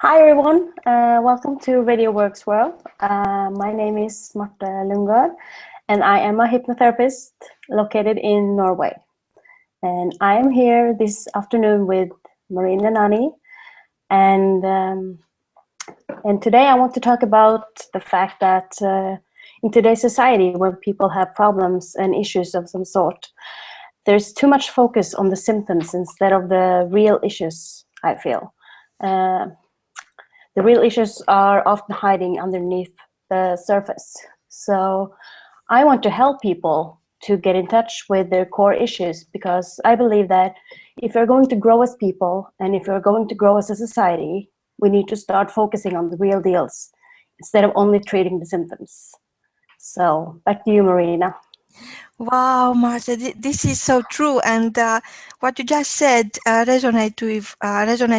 Hi everyone, welcome to W.O.R.K.S World. My name is Marthe Lundgaard and I am a hypnotherapist located in Norway. And I am here this afternoon with Marina Nani, and today I want to talk about the fact that in today's society where people have problems and issues of some sort, there's too much focus on the symptoms instead of the real issues, I feel. The real issues are often hiding underneath the surface. So I want to help people to get in touch with their core issues, because I believe that if we're going to grow as people and if we're going to grow as a society, we need to start focusing on the real deals instead of only treating the symptoms. So back to you, Marina. Wow, Martha, this is so true, and what you just said resonate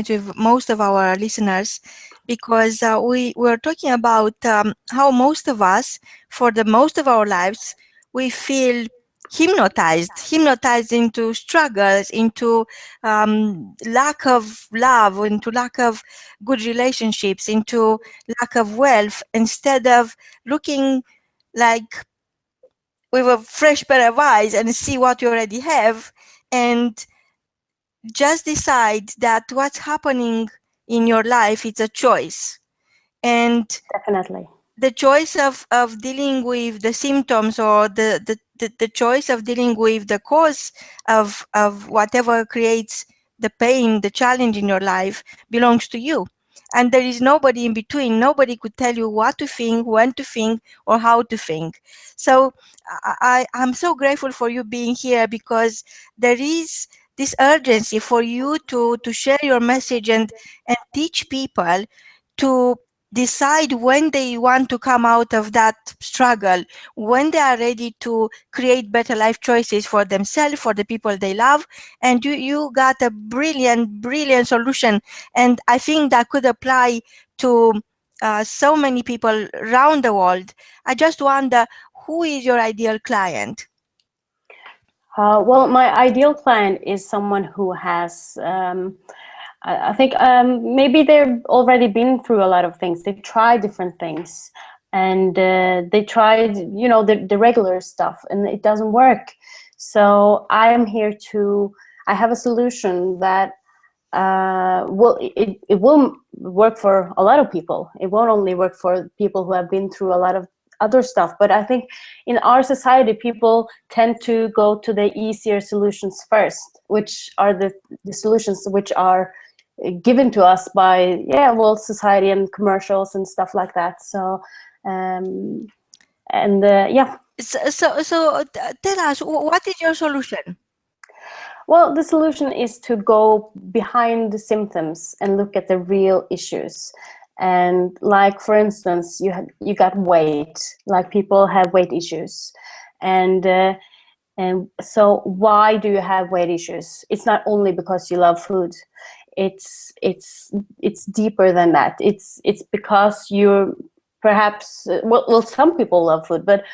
with most of our listeners, because we were talking about how most of us, for the most of our lives, we feel hypnotized into struggles, into lack of love, into lack of good relationships, into lack of wealth, instead of looking like with a fresh pair of eyes and see what you already have, and just decide that what's happening in your life is a choice. And Definitely. the choice of dealing with the symptoms, or the choice of dealing with the cause of whatever creates the pain, the challenge in your life, belongs to you. And there is nobody in between. Nobody could tell you what to think, when to think, or how to think. So I'm so grateful for you being here, because there is this urgency for you to share your message and teach people to decide when they want to come out of that struggle, when they are ready to create better life choices for themselves, for the people they love. And you got a brilliant solution, and I think that could apply to so many people around the world. I just wonder, who is your ideal client? Well, my ideal client is someone who has I think maybe they've already been through a lot of things. They've tried different things, and they tried, the regular stuff, and it doesn't work. So I am here to. I have a solution that it will work for a lot of people. It won't only work for people who have been through a lot of other stuff. But I think in our society, people tend to go to the easier solutions first, which are the solutions which are given to us by society and commercials and stuff like that. So yeah. So tell us, what is your solution? Well, the solution is to go behind the symptoms and look at the real issues. And like, for instance, you got weight, like people have weight issues. And so why do you have weight issues? It's not only because you love food. It's deeper than that. It's because you're perhaps, well, some people love food, but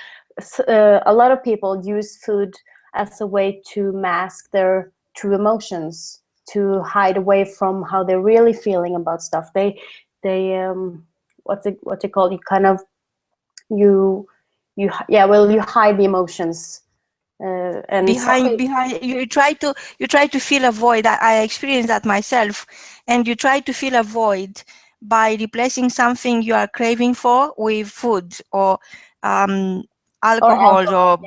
a lot of people use food as a way to mask their true emotions, to hide away from how they're really feeling about stuff. They what's it called? You kind of you hide the emotions. And behind you try to fill a void. I experienced that myself. And you try to fill a void by replacing something you are craving for with food, or alcohol, or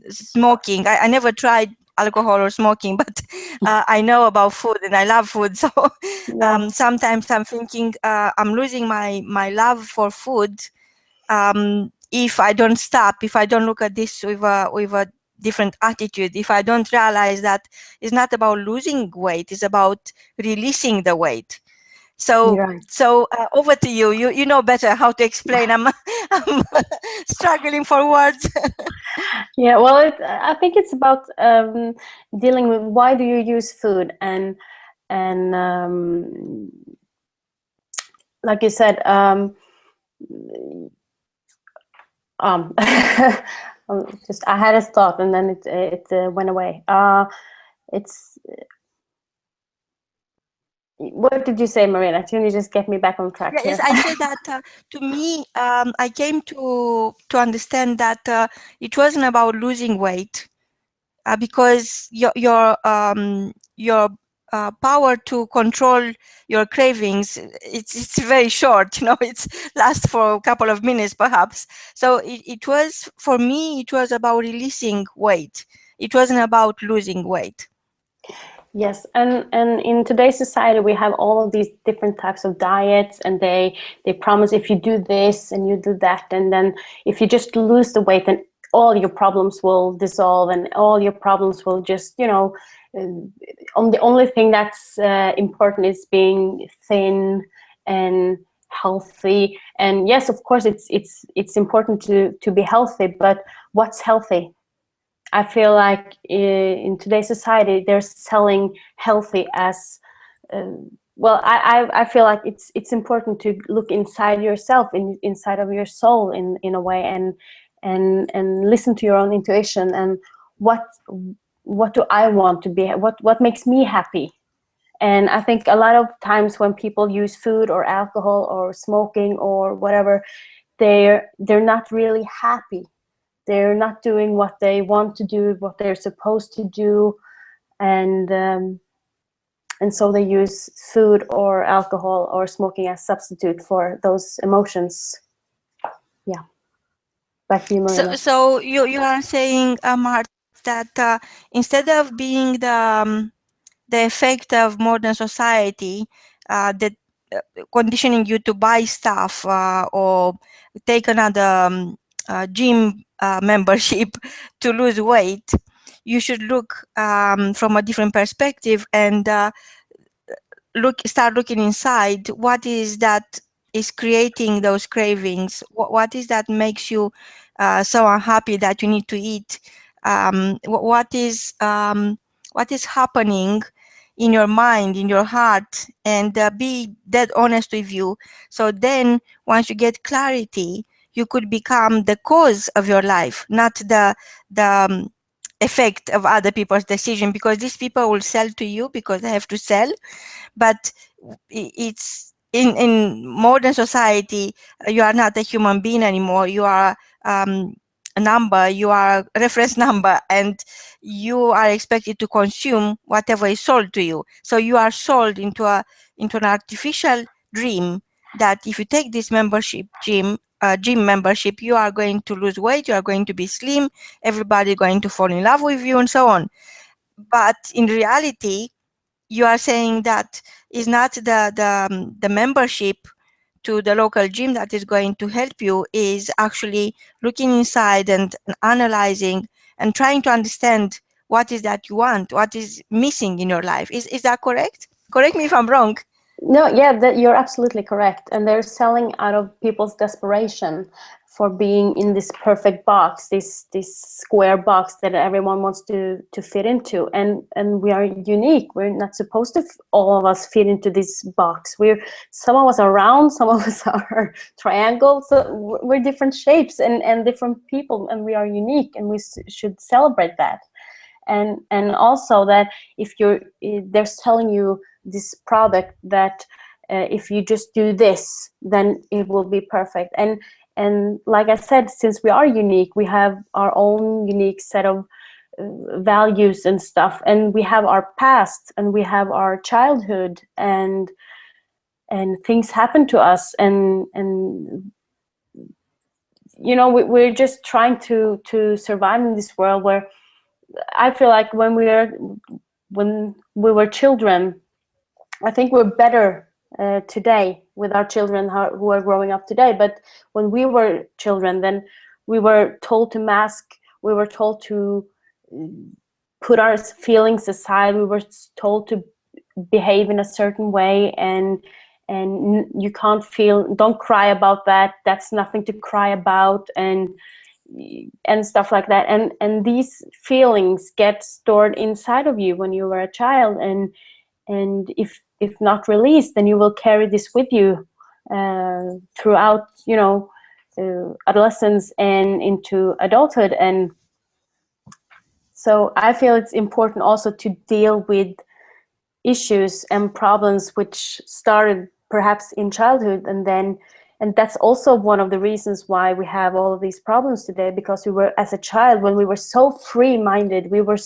smoking. I never tried alcohol or smoking, but I know about food and I love food. So sometimes I'm thinking I'm losing my love for food if I don't stop, if I don't look at this with a different attitude, if I don't realize that it's not about losing weight, it's about releasing the weight. So over to you. You know better how to explain. I'm struggling for words. Yeah, well, I think it's about dealing with why do you use food, and like you said, just I had a thought and then it went away. It's What did you say, Marina? Can you just get me back on track Yes, here? I said that to me, I came to understand that it wasn't about losing weight, because your power to control your cravings, it's very short. It's lasts for a couple of minutes perhaps. So it was, for me, it was about releasing weight. It wasn't about losing weight. Yes, and in today's society, we have all of these different types of diets, and they promise if you do this and you do that, and then if you just lose the weight, then all your problems will dissolve, and all your problems will just, the only thing that's important is being thin and healthy. And yes, of course, it's important to be healthy, but what's healthy? I feel like in today's society, they're selling healthy as well. I feel like it's important to look inside yourself, inside of your soul, in a way, and listen to your own intuition, and what do I want to be? What makes me happy? And I think a lot of times when people use food or alcohol or smoking or whatever, they're not really happy. They're not doing what they want to do, what they're supposed to do, and so they use food or alcohol or smoking as substitute for those emotions. Yeah, back to you, Marina. So you are saying, Marthe, that instead of being the effect of modern society, that conditioning you to buy stuff or take another gym membership to lose weight, you should look from a different perspective and start looking inside. What is that is creating those cravings? What is that makes you so unhappy that you need to eat? What is happening in your mind, in your heart, and be dead honest with you. So then once you get clarity, you could become the cause of your life, not the effect of other people's decision, because these people will sell to you because they have to sell. But it's in modern society, you are not a human being anymore. You are a number, you are a reference number, and you are expected to consume whatever is sold to you. So you are sold into an artificial dream that if you take this gym membership, you are going to lose weight, you are going to be slim, everybody going to fall in love with you, and so on. But in reality, you are saying that is not the membership to the local gym that is going to help you, is actually looking inside and analyzing and trying to understand what is that you want, what is missing in your life. Is that correct? Correct me if I'm wrong. No, yeah, you're absolutely correct. And they're selling out of people's desperation for being in this perfect box, this square box that everyone wants to fit into. And we are unique. We're not supposed to all of us fit into this box. Some of us are round, some of us are triangles. So we're different shapes and different people, and we are unique, and we should celebrate that. And also that if they're telling you this product that if you just do this, then it will be perfect. And like I said, since we are unique, we have our own unique set of values and stuff, and we have our past, and we have our childhood, and things happen to us, and we're just trying to survive in this world where I feel like when we were children, I think we're better today with our children who are growing up today. But when we were children, then we were told to mask. We were told to put our feelings aside. We were told to behave in a certain way, and you don't cry about that. That's nothing to cry about, and stuff like that. And these feelings get stored inside of you when you were a child, and if not released, then you will carry this with you throughout adolescence and into adulthood. And so I feel it's important also to deal with issues and problems which started perhaps in childhood, and that's also one of the reasons why we have all of these problems today, because we were, as a child, when we were so free-minded, we were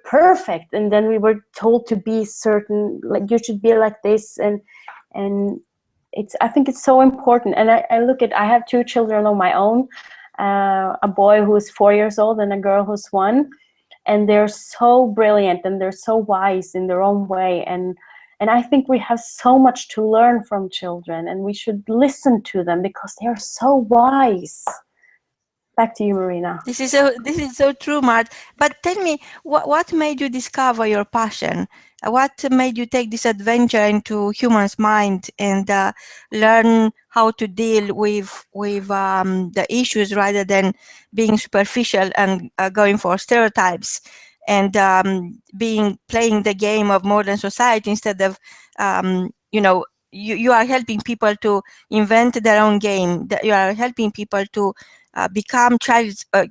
perfect, and then we were told to be certain, like you should be like this, and I think it's so important. And I have two children of my own, a boy who is 4 years old and a girl who's 1, and they're so brilliant and they're so wise in their own way, and I think we have so much to learn from children, and we should listen to them because they are so wise. Back to you, Marina. This is so true, Mart. But tell me, what made you discover your passion? What made you take this adventure into human's mind and learn how to deal with the issues rather than being superficial and going for stereotypes and playing the game of modern society instead of you are helping people to invent their own game. You are helping people to become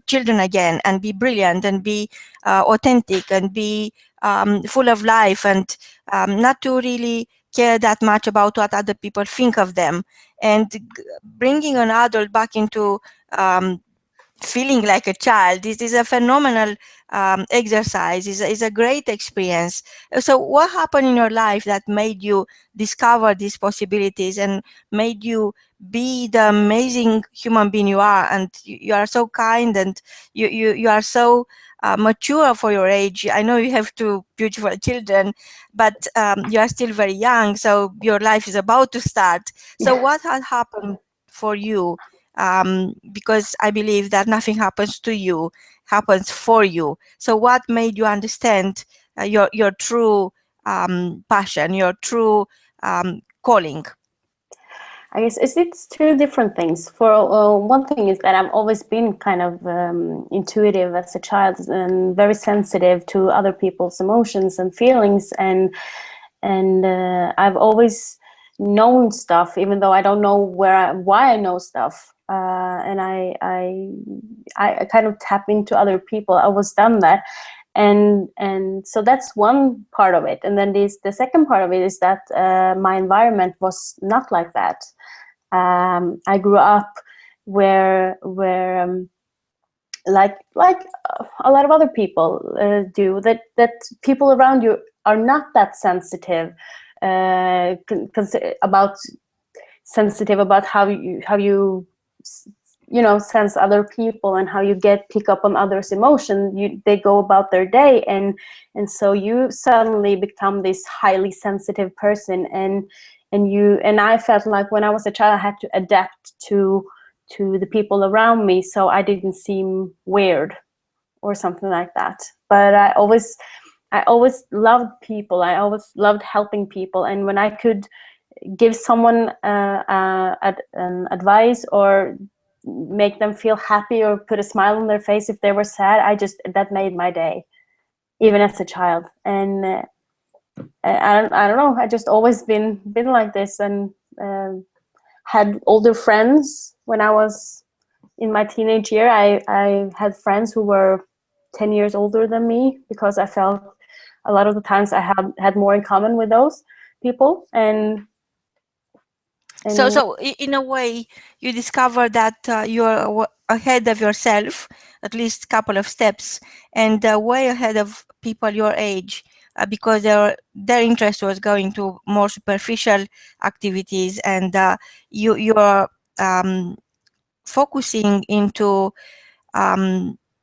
children again and be brilliant and be authentic and be full of life and not to really care that much about what other people think of them, and bringing an adult back into feeling like a child. This is a phenomenal exercise. Is a great experience. So what happened in your life that made you discover these possibilities and made you be the amazing human being you are? And you are so kind, and you are so mature for your age. I know you have two beautiful children, but you are still very young, so your life is about to start. So what had happened for you? Because I believe that nothing happens to you, happens for you. So what made you understand your true passion, your true calling? I guess it's two different things. For one thing is that I've always been kind of intuitive as a child and very sensitive to other people's emotions and feelings, and I've always known stuff, even though I don't know why I know stuff. And I kind of tap into other people. I always done that, and so that's one part of it. And then the second part of it is that my environment was not like that. I grew up where like a lot of other people do, that people around you are not that sensitive about how you sense other people and how you pick up on others' emotion. They go about their day, and so you suddenly become this highly sensitive person, and I felt like when I was a child I had to adapt to the people around me so I didn't seem weird or something like that. But I always loved people. I always loved helping people, and when I could give someone advice or make them feel happy or put a smile on their face if they were sad, that made my day, even as a child. And I don't know, I just always been like this, and had older friends. When I was in my teenage year, I had friends who were 10 years older than me, because I felt a lot of the times I had more in common with those people. And so in a way you discover that you're ahead of yourself, at least a couple of steps, and way ahead of people your age, because their interest was going to more superficial activities, and you're focusing into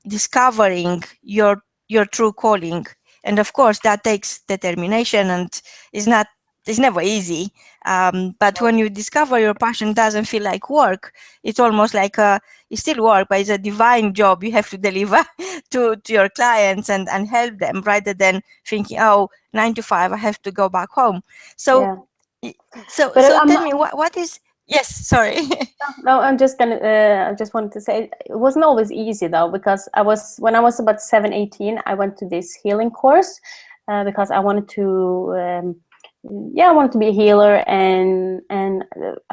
discovering your true calling. And of course that takes determination and it's never easy, but when you discover your passion, it doesn't feel like work. It's almost like it's still work, but it's a divine job you have to deliver to your clients and help them, rather than thinking, oh, 9 to 5 I have to go back home. So yeah. so tell me, what is... Yes, sorry. No, I just wanted to say it wasn't always easy though, because when I was about 18, I went to this healing course because I wanted to I wanted to be a healer, and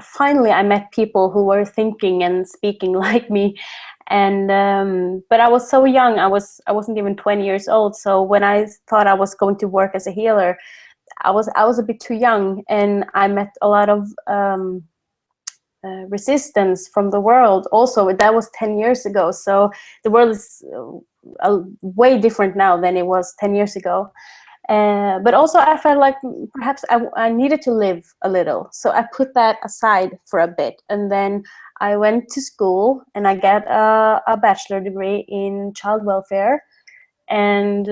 finally I met people who were thinking and speaking like me, And but I was so young. I wasn't even 20 years old. So when I thought I was going to work as a healer, I was a bit too young, and I met a lot of resistance from the world. Also, that was 10 years ago. So the world is way different now than it was 10 years ago. But also I felt like perhaps I needed to live a little. So I put that aside for a bit. And then I went to school and I got a bachelor degree in child welfare. And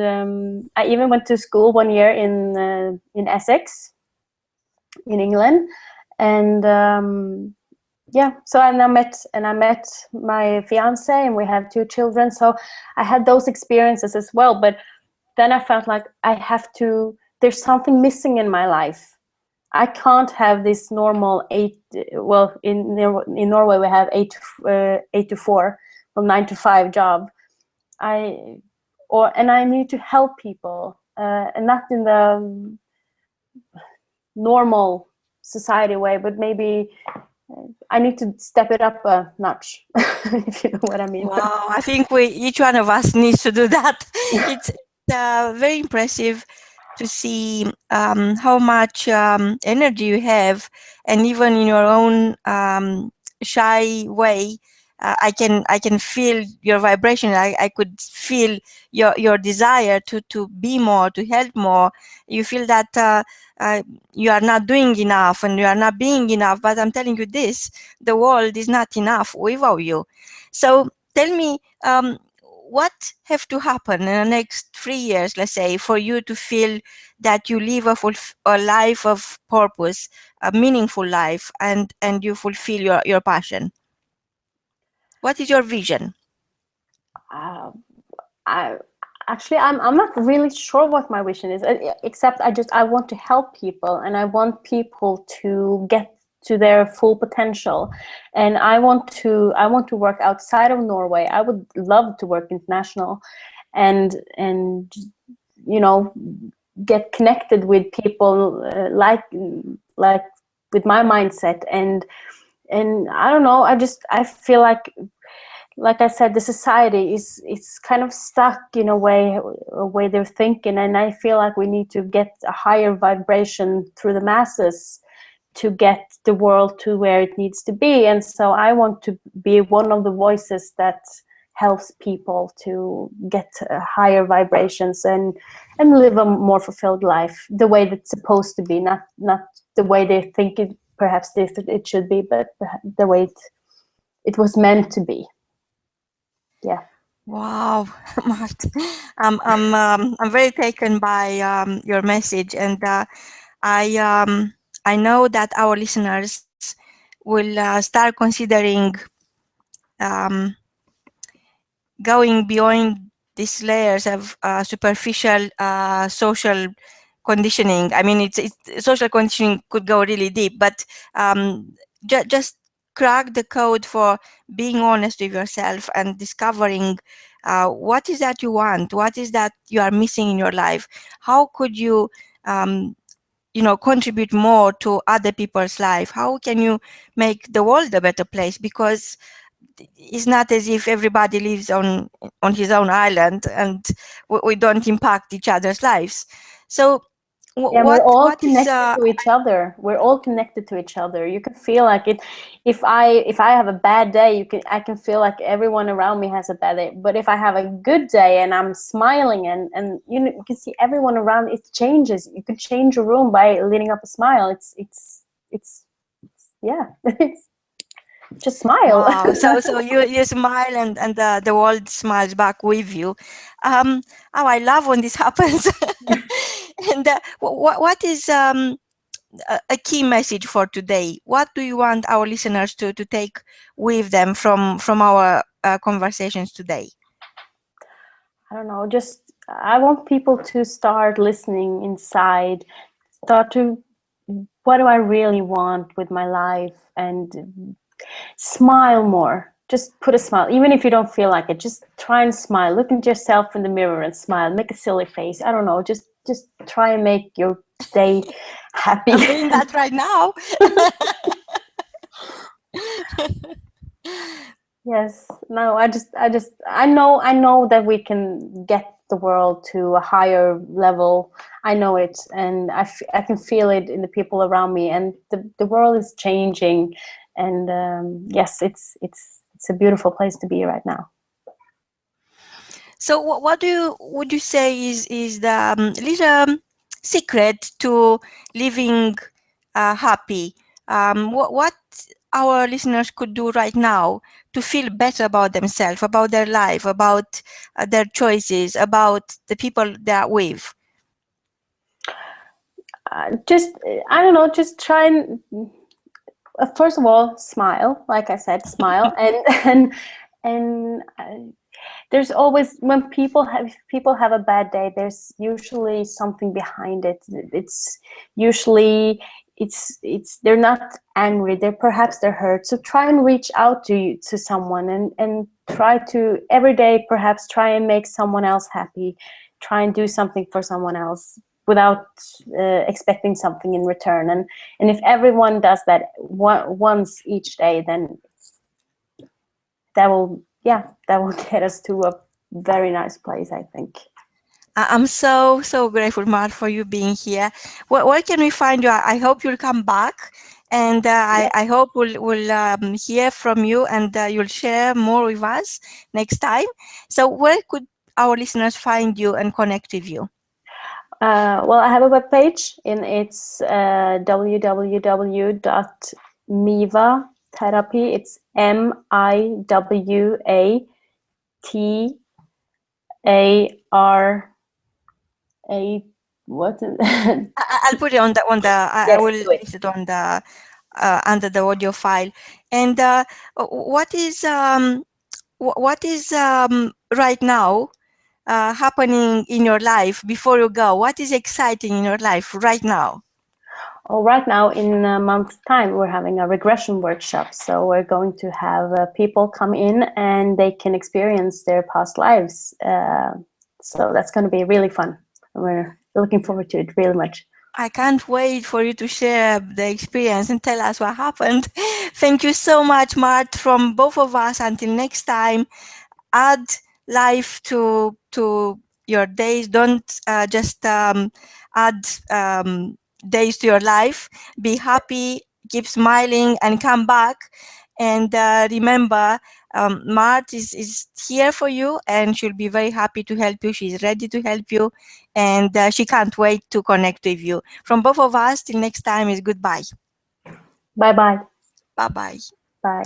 I even went to school 1 year in Essex, in England. And yeah, so I met my fiance, and we have 2 children. So I had those experiences as well. But then I felt like there's something missing in my life. I can't have this normal in Norway we have 8 to 4, 9 to 5 job. And I need to help people, and not in the normal society way, but maybe I need to step it up a notch, if you know what I mean. Wow, I think each one of us needs to do that. It's very impressive to see how much energy you have, and even in your own shy way, I can feel your vibration. I could feel your desire to be more, to help more. You feel that you are not doing enough and you are not being enough. But I'm telling you this: the world is not enough without you. So tell me, what have to happen in the next 3 years, let's say, for you to feel that you live a life of purpose, a meaningful life, and you fulfill your passion? What is your vision? I'm not really sure what my vision is, except I want to help people, and I want people to get to their full potential. And I want to work outside of Norway. I would love to work international, and get connected with people like with my mindset. And I don't know, I feel like I said, the society is kind of stuck in a way they're thinking, and I feel like we need to get a higher vibration through the masses to get the world to where it needs to be. And so I want to be one of the voices that helps people to get higher vibrations and live a more fulfilled life, the way that's supposed to be, not the way they think it should be, but the way it was meant to be. Yeah. Wow, Marthe, I'm very taken by your message, and I know that our listeners will start considering going beyond these layers of superficial social conditioning. I mean, it's social conditioning could go really deep, but just crack the code for being honest with yourself and discovering what is that you want, what is that you are missing in your life, how could you contribute more to other people's life, how can you make the world a better place, because it's not as if everybody lives on his own island and we don't impact each other's lives. So we're all connected is to each other. We're all connected to each other. You can feel like it. If I have a bad day, I can feel like everyone around me has a bad day. But if I have a good day and I'm smiling and you can see everyone around, it changes. You can change a room by leading up a smile. It's yeah. It's just smile. Wow. So you smile and the world smiles back with you. I love when this happens. And what is a key message for today? What do you want our listeners to take with them from our conversations today? I don't know. I want people to start listening inside. Start to, what do I really want with my life, and smile more. Just put a smile, even if you don't feel like it. Just try and smile. Look at yourself in the mirror and smile. Make a silly face. I don't know. Just try and make your day happy. I'm doing that right now. Yes. No, I know that we can get the world to a higher level. I know it, and I can feel it in the people around me, and the world is changing, and yes, it's a beautiful place to be right now. So what would you say is the little secret to living happy? What our listeners could do right now to feel better about themselves, about their life, about their choices, about the people they are with? Just I don't know, just try and first of all smile, like I said, smile, and there's always, when people have a bad day, there's usually something behind it. It's usually it's they're not angry, they're hurt. So try and reach out to someone, and try to every day perhaps try and make someone else happy. Try and do something for someone else without expecting something in return. And if everyone does that once each day, then that will get us to a very nice place, I think. I'm so grateful, Marthe, for you being here. Where can we find you? I hope you'll come back, and Yes. I hope we'll hear from you, and you'll share more with us next time. So where could our listeners find you and connect with you? Well, I have a webpage, and it's www.miva-therapy. It's MIWATARA. What? I'll put it on the I Yes, will do it. list it on the under the audio file. And what is right now happening in your life before you go? What is exciting in your life right now? Oh, right now, in a month's time, we're having a regression workshop. So we're going to have people come in, and they can experience their past lives. So that's going to be really fun. We're looking forward to it really much. I can't wait for you to share the experience and tell us what happened. Thank you so much, Marthe, from both of us. Until next time, add life to your days. Don't just add days to your life. Be happy, keep smiling, and come back. And remember, Marthe is here for you, and she'll be very happy to help you. She's ready to help you, and she can't wait to connect with you. From both of us, till next time, is goodbye. Bye-bye. Bye-bye. Bye.